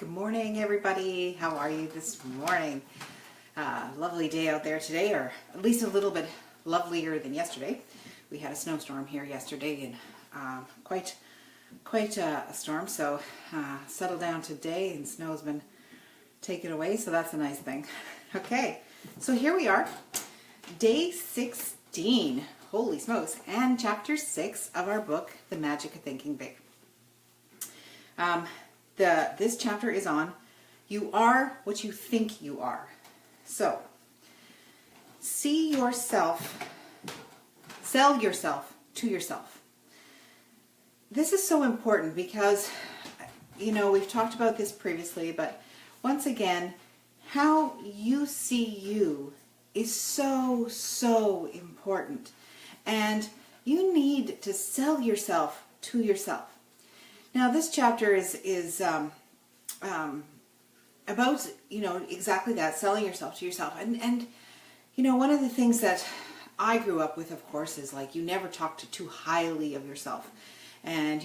morning, everybody. How are you this morning? Lovely day out there today, or at least a little bit lovelier than yesterday. We had a snowstorm here yesterday, and quite a storm. So settled down today, and snow's been taken away. So that's a nice thing. Okay, so here we are, day 16. Holy smokes! And chapter 6 of our book, The Magic of Thinking Big. This chapter is on you are what you think you are. So, see yourself, sell yourself to yourself. This is so important because, we've talked about this previously, but once again, how you see you is so important. And you need to sell yourself to yourself. Now, this chapter is about, exactly that, selling yourself to yourself. And one of the things that I grew up with, of course, is like you never talk too highly of yourself. And,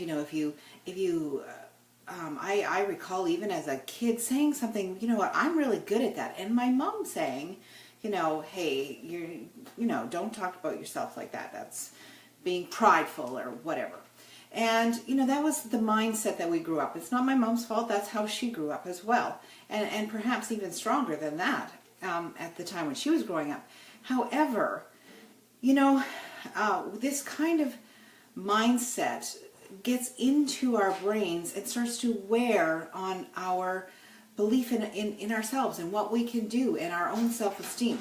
I recall even as a kid saying something, I'm really good at that. And my mom saying, hey, don't talk about yourself like that. That's being prideful or whatever. And, that was the mindset that we grew up. It's not my mom's fault. That's how she grew up as well. And perhaps even stronger than that at the time when she was growing up. However, this kind of mindset gets into our brains and starts to wear on our belief in ourselves and what we can do and our own self-esteem.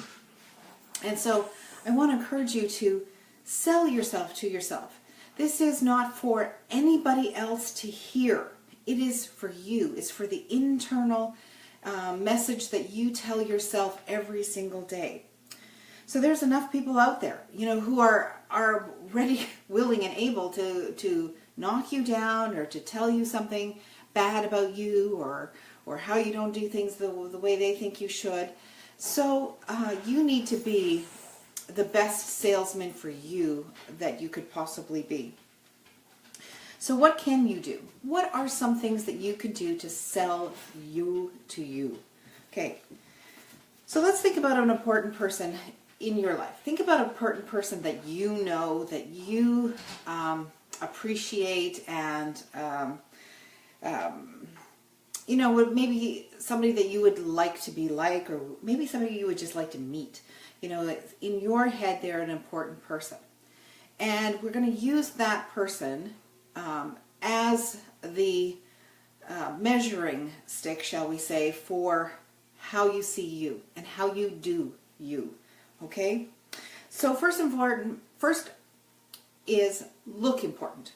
And so I want to encourage you to sell yourself to yourself. This is not for anybody else to hear. It is for you. It's for the internal message that you tell yourself every single day. So there's enough people out there, who are ready, willing, and able to knock you down or to tell you something bad about you or how you don't do things the way they think you should. So you need to be the best salesman for you that you could possibly be. So what can you do? What are some things that you can do to sell you to you? Okay, so let's think about an important person in your life. Think about an important person that that you appreciate and maybe somebody that you would like to be like, or maybe somebody you would just like to meet. In your head, they're an important person. And we're going to use that person as the measuring stick, shall we say, for how you see you and how you do you. Okay? So first is look important.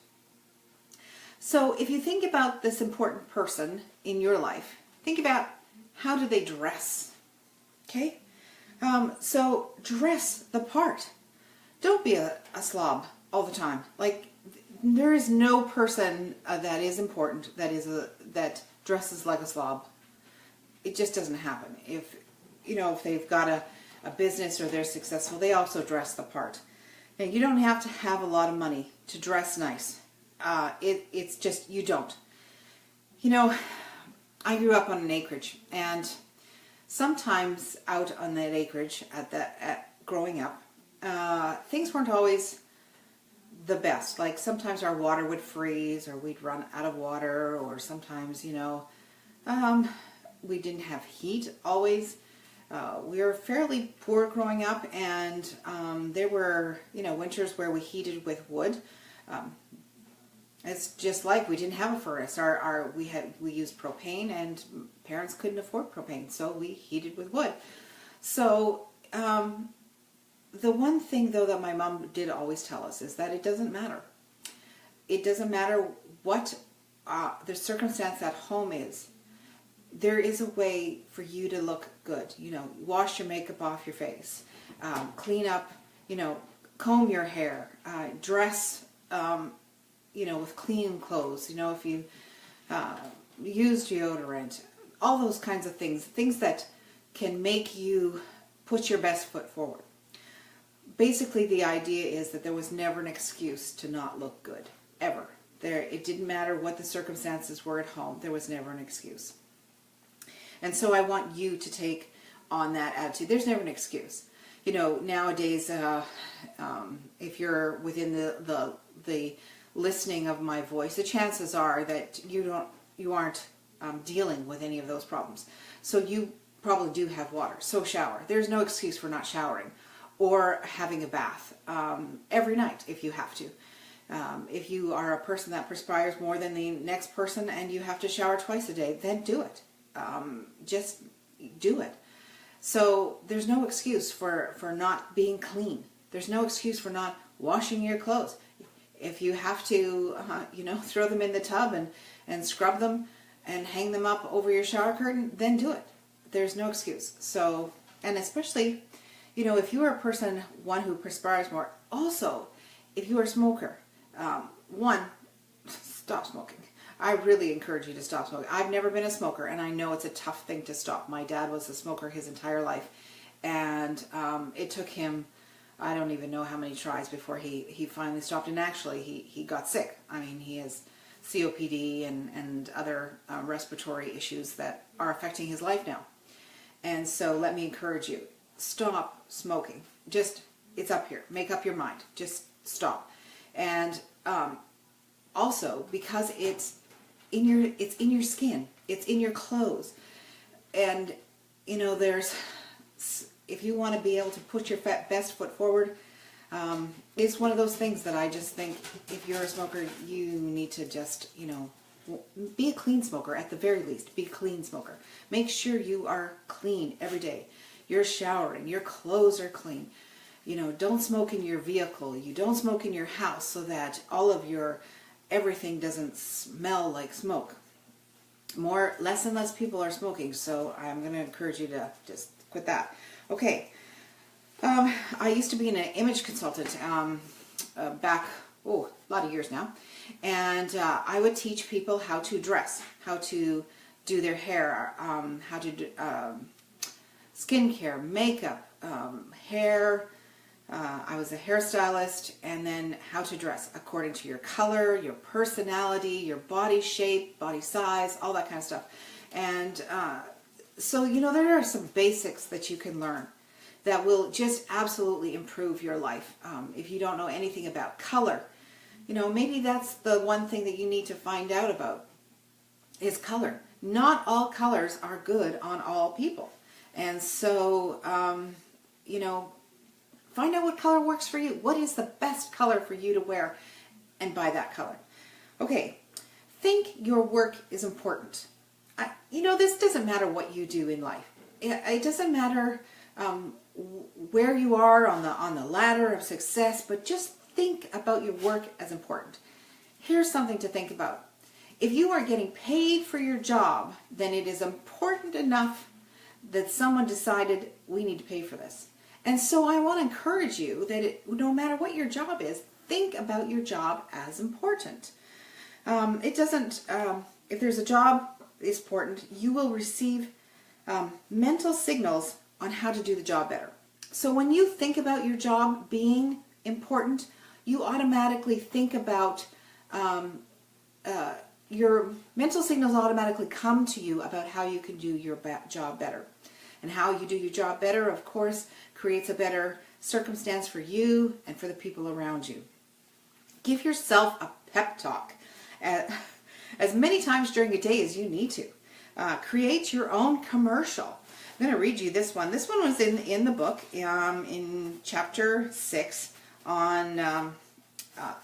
So if you think about this important person in your life, think about how do they dress. Okay? So dress the part. Don't be a slob all the time. Like, there is no person that is important that dresses like a slob. It just doesn't happen. If they've got a business or they're successful, they also dress the part. Now, you don't have to have a lot of money to dress nice. It's just, you don't. I grew up on an acreage, and sometimes out on that acreage growing up, things weren't always the best. Like sometimes our water would freeze, or we'd run out of water, or sometimes, we didn't have heat always. We were fairly poor growing up, and there were, winters where we heated with wood. It's just like we didn't have a furnace. We used propane, and parents couldn't afford propane, so we heated with wood. So the one thing, though, that my mom did always tell us is that it doesn't matter. It doesn't matter what the circumstance at home is. There is a way for you to look good. Wash your makeup off your face, clean up, comb your hair, dress, with clean clothes. If you use deodorant, all those kinds of things that can make you put your best foot forward. Basically, the idea is that there was never an excuse to not look good, ever. It didn't matter what the circumstances were at home. There was never an excuse. And so I want you to take on that attitude. There's never an excuse. You know, nowadays, if you're within the listening of my voice, the chances are that you aren't dealing with any of those problems. So you probably do have water. So shower. There's no excuse for not showering or having a bath every night if you have to. If you are a person that perspires more than the next person and you have to shower twice a day, then do it. Just do it. So there's no excuse for not being clean. There's no excuse for not washing your clothes. If you have to, throw them in the tub and scrub them and hang them up over your shower curtain, then do it. There's no excuse. So, and especially, if you are a person, one who perspires more, also, if you are a smoker, stop smoking. I really encourage you to stop smoking. I've never been a smoker, and I know it's a tough thing to stop. My dad was a smoker his entire life, and it took him, I don't even know how many tries before he finally stopped. And actually, he got sick. I mean, he has COPD and other respiratory issues that are affecting his life now. And so let me encourage you, stop smoking. Just, it's up here. Make up your mind. Just stop. And also, because it's in your skin, it's in your clothes, and there's, if you want to be able to put your best foot forward, it's one of those things that I just think, if you're a smoker, you need to just be a clean smoker. At the very least, be a clean smoker. Make sure you are clean every day. You're showering, your clothes are clean. Don't smoke in your vehicle. You don't smoke in your house, so that all of your everything doesn't smell like smoke. Less and less people are smoking, so I'm going to encourage you to just quit that. Okay. I used to be an image consultant back, a lot of years now, and I would teach people how to dress, how to do their hair, how to do skincare, makeup, hair. I was a hairstylist, and then how to dress according to your color, your personality, your body shape, body size, all that kind of stuff. And so, there are some basics that you can learn that will just absolutely improve your life. If you don't know anything about color, maybe that's the one thing that you need to find out about, is color. Not all colors are good on all people. And so, find out what color works for you. What is the best color for you to wear, and buy that color. Okay, think your work is important. This doesn't matter what you do in life. It doesn't matter where you are on the ladder of success, but just think about your work as important. Here's something to think about. If you are getting paid for your job, then it is important enough that someone decided, we need to pay for this. And so I want to encourage you that no matter what your job is, think about your job as important. It doesn't, if there's a job is important, you will receive mental signals on how to do the job better. So when you think about your job being important, you automatically think about, your mental signals automatically come to you about how you can do your job better. And how you do your job better, of course, creates a better circumstance for you and for the people around you. Give yourself a pep talk as many times during a day as you need to. Create your own commercial. I'm going to read you this one. This one was in the book, in chapter 6, on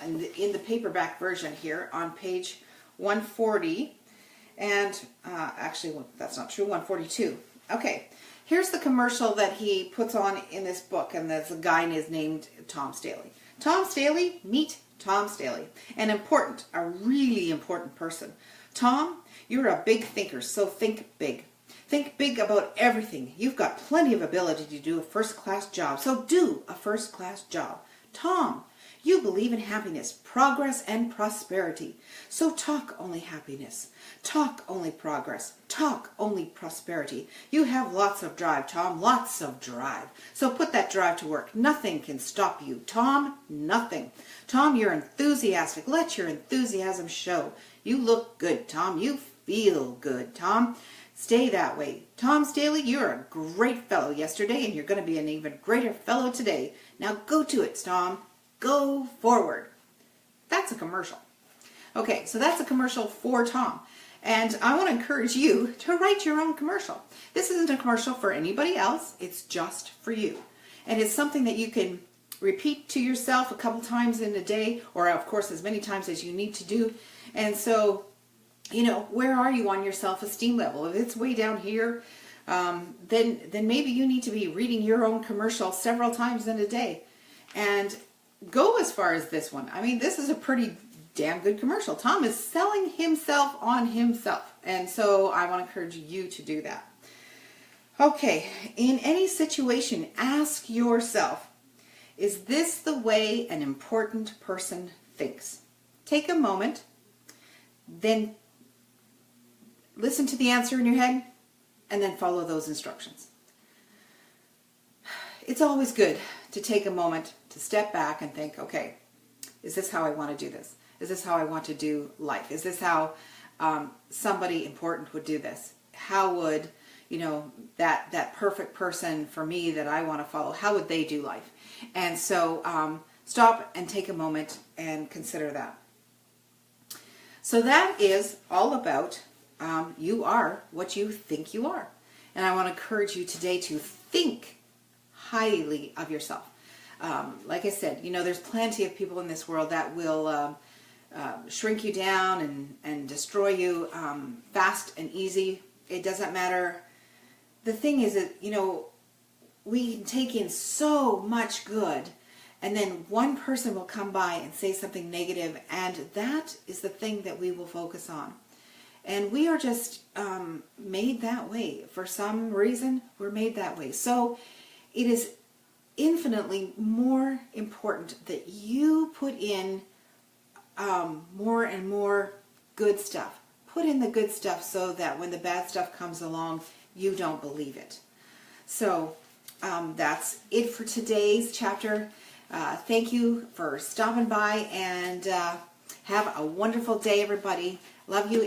in the paperback version here on page 140, and actually that's not true, 142. Okay, here's the commercial that he puts on in this book, and there's a guy named Tom Staley. Tom Staley, meet Tom Staley, a really important person. Tom, you're a big thinker, so think big. Think big about everything. You've got plenty of ability to do a first-class job, so do a first-class job. Tom, you believe in happiness, progress, and prosperity. So talk only happiness. Talk only progress. Talk only prosperity. You have lots of drive, Tom, lots of drive. So put that drive to work. Nothing can stop you, Tom, nothing. Tom, you're enthusiastic. Let your enthusiasm show. You look good, Tom. You feel good, Tom. Stay that way. Tom Staley, you're a great fellow yesterday, and you're going to be an even greater fellow today. Now go to it, Tom. Go forward. That's a commercial. Okay, so that's a commercial for Tom. And I want to encourage you to write your own commercial. This isn't a commercial for anybody else. It's just for you. And it's something that you can repeat to yourself a couple times in a day, or of course as many times as you need to do. And so, where are you on your self-esteem level? If it's way down here, then maybe you need to be reading your own commercial several times in a day. And go as far as this one. I mean, this is a pretty damn good commercial. Tom is selling himself on himself. And so I want to encourage you to do that. Okay, in any situation, ask yourself, is this the way an important person thinks? Take a moment, then listen to the answer in your head, and then follow those instructions. It's always good to take a moment to step back and think, okay, is this how I want to do this? Is this how I want to do life? Is this how somebody important would do this? How would, that perfect person for me that I want to follow, how would they do life? And so stop and take a moment and consider that. So that is all about you are what you think you are. And I want to encourage you today to think highly of yourself. Like I said, there's plenty of people in this world that will shrink you down and destroy you fast and easy. It doesn't matter. The thing is that, we can take in so much good, and then one person will come by and say something negative, and that is the thing that we will focus on. And we are just made that way. For some reason, we're made that way. So it is infinitely more important that you put in more and more good stuff. Put in the good stuff so that when the bad stuff comes along, you don't believe it. So that's it for today's chapter. Thank you for stopping by, and have a wonderful day, everybody. Love you.